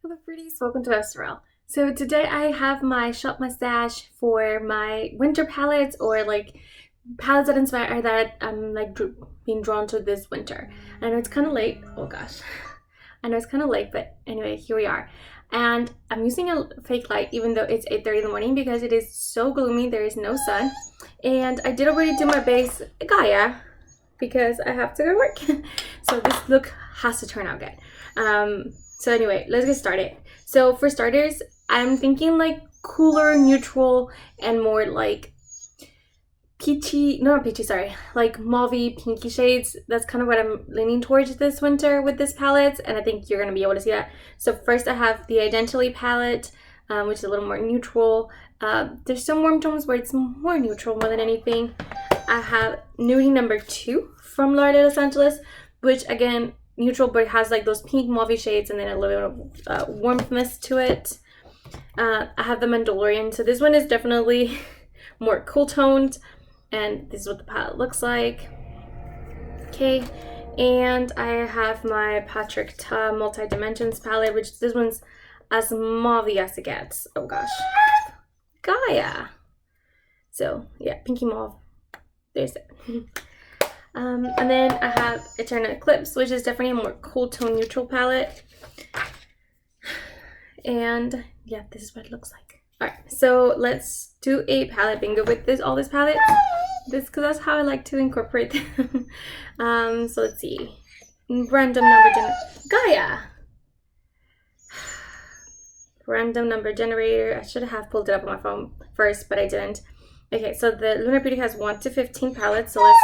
Hello pretties, welcome to Estoril. So today I have my shop mustache for my winter palettes or like palettes that inspire that I'm like being drawn to this winter. I know it's kind of late, oh gosh. I know it's kind of late, but anyway, here we are. And I'm using a fake light even though it's 8:30 in the morning because it is so gloomy, there is no sun. And I did already do my base Gaia because I have to go to work. So this look has to turn out good. So anyway, let's get started. So for starters, I'm thinking like cooler, neutral, and more like peachy, no, not peachy, sorry, like mauvey, pinky shades. That's kind of what I'm leaning towards this winter with this palette, and I think you're going to be able to see that. So first I have the Identity palette, which is a little more neutral. There's some warm tones where it's more neutral more than anything. I have Nudie number 2 from L'Oreal Los Angeles, which again, neutral, but it has like those pink mauvey shades and then a little bit of warmthness to it. I have the Mandalorian, so this one is definitely more cool toned, and this is what the palette looks like. Okay, and I have my Patrick Ta Multi Dimensions palette, which this one's as mauvey as it gets. Oh gosh, Gaia. So yeah, pinky mauve. There's it. And then I have Eternal Eclipse, which is definitely a more cool tone neutral palette. And yeah, this is what it looks like. Alright, so let's do a palette bingo with all these palettes. Because that's how I like to incorporate them. So let's see. Random number Gaia. Random number generator. I should have pulled it up on my phone first, but I didn't. Okay, so the Lunar Beauty has 1 to 15 palettes, so let's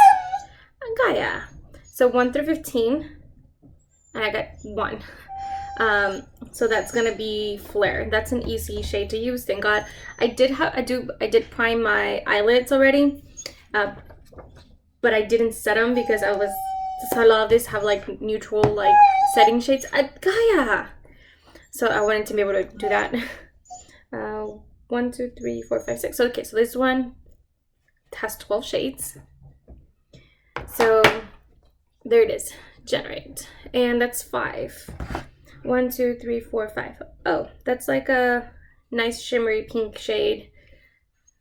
Gaia. So 1 through 15, and I got 1. So that's gonna be Flare. That's an easy shade to use. Thank God. I did prime my eyelids already, but I didn't set them because I was. So a lot of these have like neutral like setting shades. Gaia. So I wanted to be able to do that. 1, 2, 3, 4, 5, 6. Okay, so this one has 12 shades. So there it is, generate, and that's 5. 1, 2, 3, 4, 5. Oh, that's like a nice shimmery pink shade.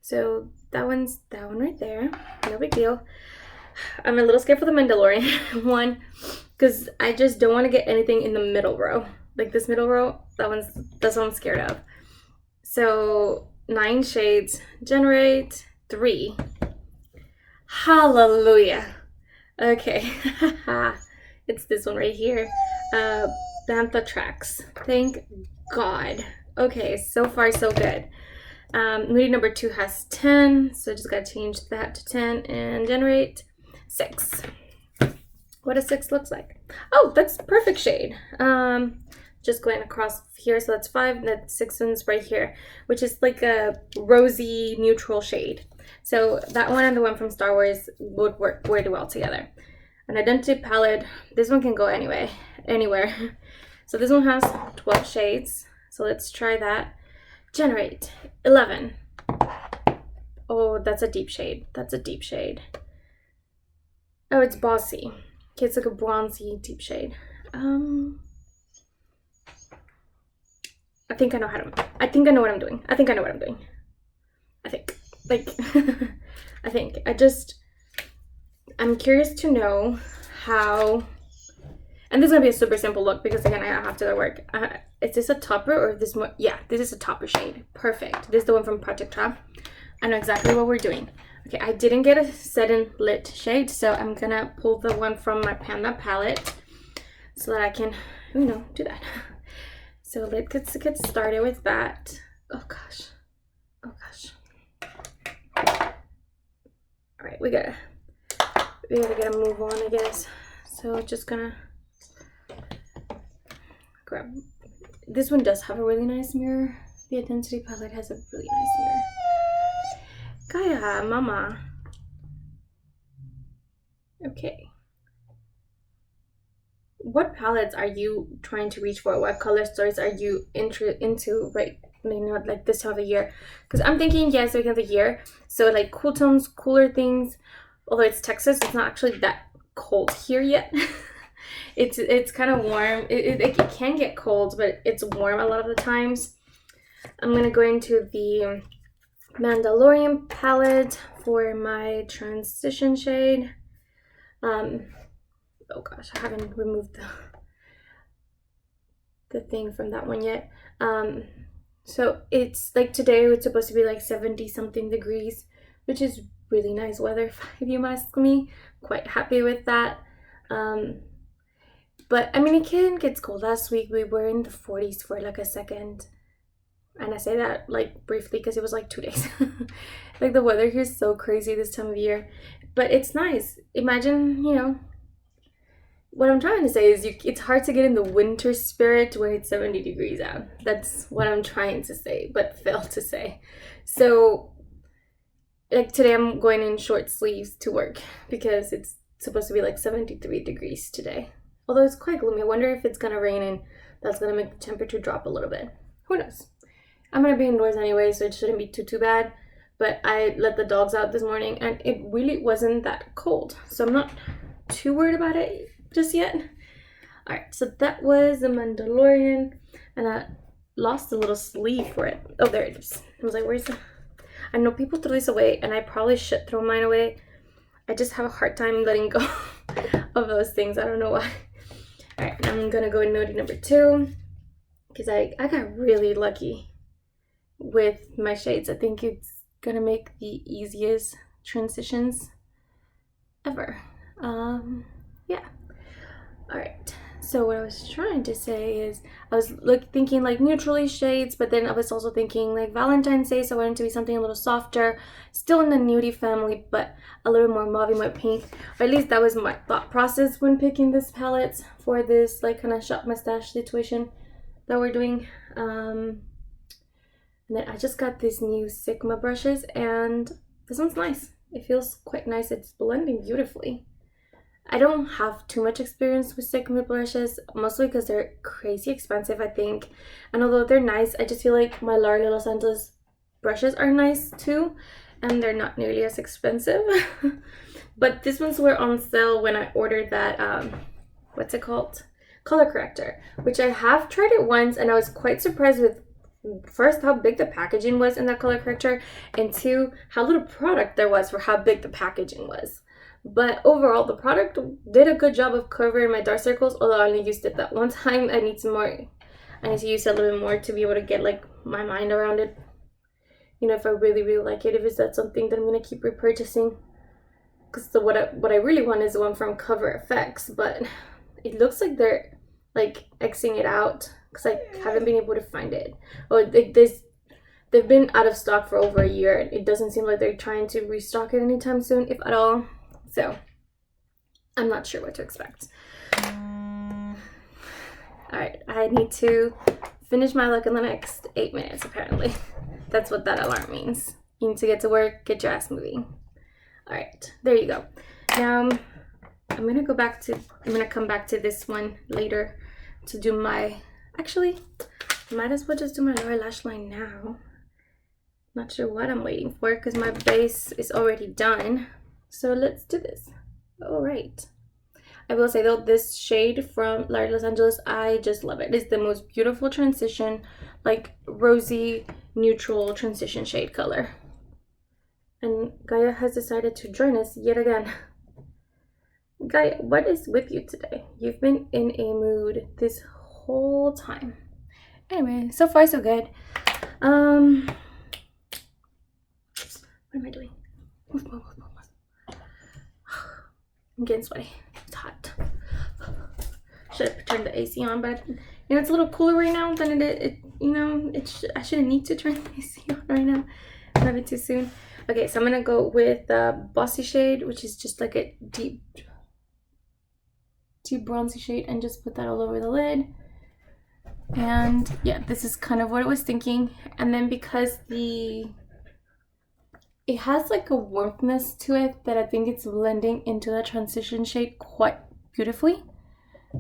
So that one right there. No big deal. I'm a little scared for the Mandalorian one because I just don't want to get anything in the middle row. Like this middle row, that's what I'm scared of. So 9 shades, generate 3. Hallelujah. Okay, it's this one right here. Bantha Tracks. Thank God. Okay, so far so good. Moody number 2 has 10, so just gotta change that to 10 and generate 6. What a 6 looks like. Oh, that's perfect shade. Just going across here, so that's 5, and that 6 one's right here, which is like a rosy neutral shade. So that one and the one from Star Wars would work really well together. An Identity palette, this one can go anywhere. So this one has 12 shades. So let's try that. Generate 11. Oh, that's a deep shade. That's a deep shade. Oh, it's bossy. Okay, it's like a bronzy deep shade. I think I know what I'm doing. I think I'm curious to know how, and this is gonna be a super simple look because again I have to go to work. Is this a topper or is this more? Yeah, this is a topper shade. Perfect. This is the one from Project Top. I know exactly what we're doing. Okay, I didn't get a set and lit shade, so I'm gonna pull the one from my Panda palette so that I can, do that. So let's get started with that. Oh gosh. All right, we gotta get a move on, I guess. So just gonna grab. This one does have a really nice mirror. The Identity palette has a really nice mirror. Gaia, mama. Okay. What palettes are you trying to reach for? What color stories are you into right, like this time of the year? Because I'm thinking, yes, beginning of the year, so like cool tones, cooler things. Although it's Texas, it's not actually that cold here yet. It's kind of warm. It can get cold, but it's warm a lot of the times. I'm gonna go into the Mandalorian palette for my transition shade. Oh gosh, I haven't removed the thing from that one yet. So it's like today it's supposed to be like 70 something degrees, which is really nice weather if you ask me. Quite happy with that. But I mean, it can get cold. Last week we were in the 40s for like a second. And I say that like briefly because it was like 2 days. Like the weather here is so crazy this time of year. But it's nice. Imagine, you know, what I'm trying to say is it's hard to get in the winter spirit when it's 70 degrees out. That's what I'm trying to say, but failed to say. So, like today I'm going in short sleeves to work because it's supposed to be like 73 degrees today. Although it's quite gloomy. I wonder if it's gonna rain and that's gonna make the temperature drop a little bit. Who knows? I'm gonna be indoors anyway, so it shouldn't be too bad. But I let the dogs out this morning and it really wasn't that cold. So I'm not too worried about it just yet. All right, so that was the Mandalorian, and I lost a little sleeve for it. Oh, there it is. I was like, where's the... I know people throw this away, and I probably should throw mine away. I just have a hard time letting go of those things. I don't know why. All right, I'm gonna go in noti number 2 because I got really lucky with my shades. I think it's gonna make the easiest transitions ever. Yeah. All right, so what I was trying to say is I was thinking like neutrally shades, but then I was also thinking like Valentine's Day, so I wanted to be something a little softer, still in the nudie family, but a little more mauve and pink. Or at least that was my thought process when picking this palette for this like kind of shop mustache situation that we're doing. And then I just got these new Sigma brushes, and this one's nice. It feels quite nice. It's blending beautifully. I don't have too much experience with Sigma brushes, mostly because they're crazy expensive, I think. And although they're nice, I just feel like my L'Oreal Los Angeles brushes are nice too, and they're not nearly as expensive. But these ones were on sale when I ordered that, what's it called? Color corrector, which I have tried it once, and I was quite surprised with, first, how big the packaging was in that color corrector, and two, how little product there was for how big the packaging was. But overall, the product did a good job of covering my dark circles, although I only used it that one time. I need some more. I need to use it a little bit more to be able to get like my mind around it. You know, if I really, really like it, if it's that something that I'm gonna keep repurchasing. Because what I really want is the one from Cover FX, but it looks like they're like Xing it out because I haven't been able to find it. Or they've been out of stock for over a year, and it doesn't seem like they're trying to restock it anytime soon, if at all. So I'm not sure what to expect. All right, I need to finish my look in the next 8 minutes, apparently. That's what that alarm means. You need to get to work, get your ass moving. All right, there you go. Now I'm gonna come back to this one later to do my, actually, might as well just do my lower lash line now. Not sure what I'm waiting for because my base is already done. So let's do this. All right. I will say though, this shade from L'Oreal Los Angeles, I just love it. It's the most beautiful transition, like rosy, neutral transition shade color. And Gaia has decided to join us yet again. Gaia, what is with you today? You've been in a mood this whole time. Anyway, so far so good. What am I doing? I'm getting sweaty. It's hot. Should have turned the AC on, but you know it's a little cooler right now than I shouldn't need to turn the AC on right now. Maybe too soon. Okay, so I'm gonna go with the Bossy shade, which is just like a deep bronzy shade, and just put that all over the lid. And yeah, this is kind of what I was thinking. And then because it has like a warmthness to it that I think it's blending into the transition shade quite beautifully.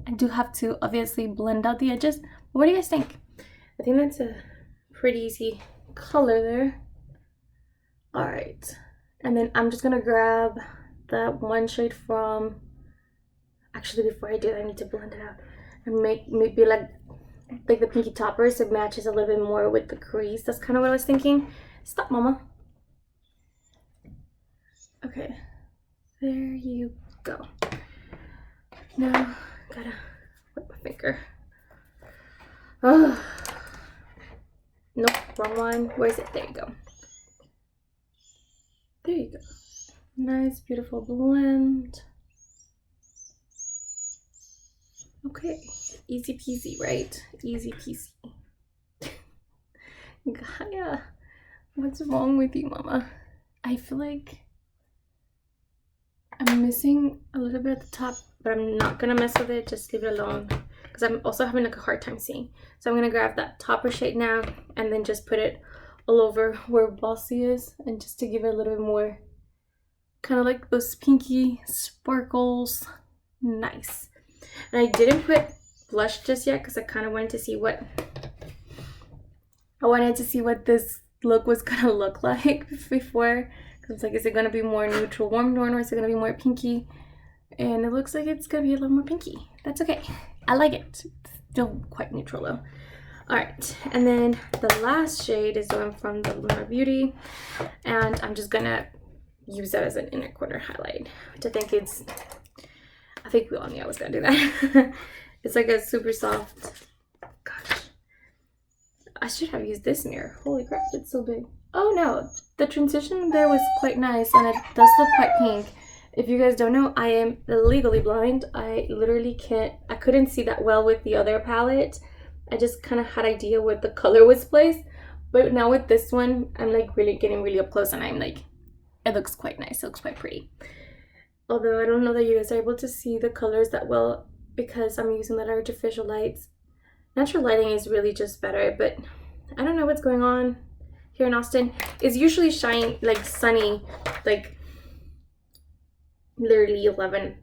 I do have to obviously blend out the edges. What do you guys think? I think that's a pretty easy color there. All right, and then I'm just gonna grab that one shade from, Actually, before I do that, I need to blend it out and make maybe like the pinky topper so it matches a little bit more with the crease. That's kind of what I was thinking. Stop, mama. Okay, there you go. Now, gotta whip my finger. Oh, nope, wrong one. Where is it? There you go. There you go. Nice, beautiful blend. Okay, easy peasy, right? Easy peasy. Gaia, what's wrong with you, mama? I feel like I'm missing a little bit at the top, but I'm not gonna mess with it. Just leave it alone because I'm also having like a hard time seeing. So I'm gonna grab that topper shade now and then just put it all over where Bossy is, and just to give it a little bit more kind of like those pinky sparkles. Nice. And I didn't put blush just yet because I kind of wanted to see what this look was gonna look like before. Because it's like, is it gonna be more neutral warm tone, or is it gonna be more pinky? And it looks like it's gonna be a little more pinky. That's okay. I like it. It's still quite neutral though. All right, and then the last shade is the one from the Lunar Beauty, and I'm just gonna use that as an inner corner highlight, which I think we all knew I was gonna do that. It's like a super soft, gosh, I should have used this mirror. Holy crap, it's so big. Oh no, the transition there was quite nice, and it does look quite pink. If you guys don't know, I am legally blind. I literally couldn't see that well with the other palette. I just kind of had idea where the color was placed, but now with this one, I'm like really getting really up close, and I'm like, it looks quite nice. It looks quite pretty. Although I don't know that you guys are able to see the colors that well because I'm using that artificial lights. Natural lighting is really just better, but I don't know what's going on here in Austin. It's usually sunny, like literally 11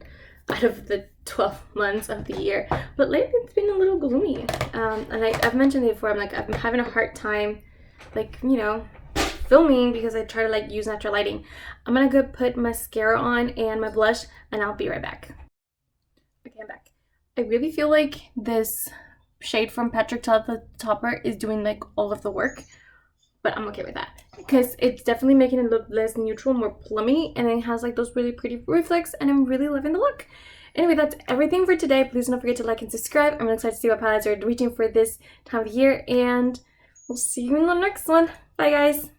out of the 12 months of the year, but lately it's been a little gloomy. And I've mentioned it before, I'm having a hard time, like, you know, filming because I try to like use natural lighting. I'm gonna go put mascara on and my blush, and I'll be right back. Okay, I'm back. I really feel like this shade from Patrick Topper is doing like all of the work, but I'm okay with that because it's definitely making it look less neutral, more plummy, and it has like those really pretty reflex, and I'm really loving the look. Anyway, that's everything for today. Please don't forget to like and subscribe. I'm really excited to see what palettes are reaching for this time of year, and we'll see you in the next one. Bye guys.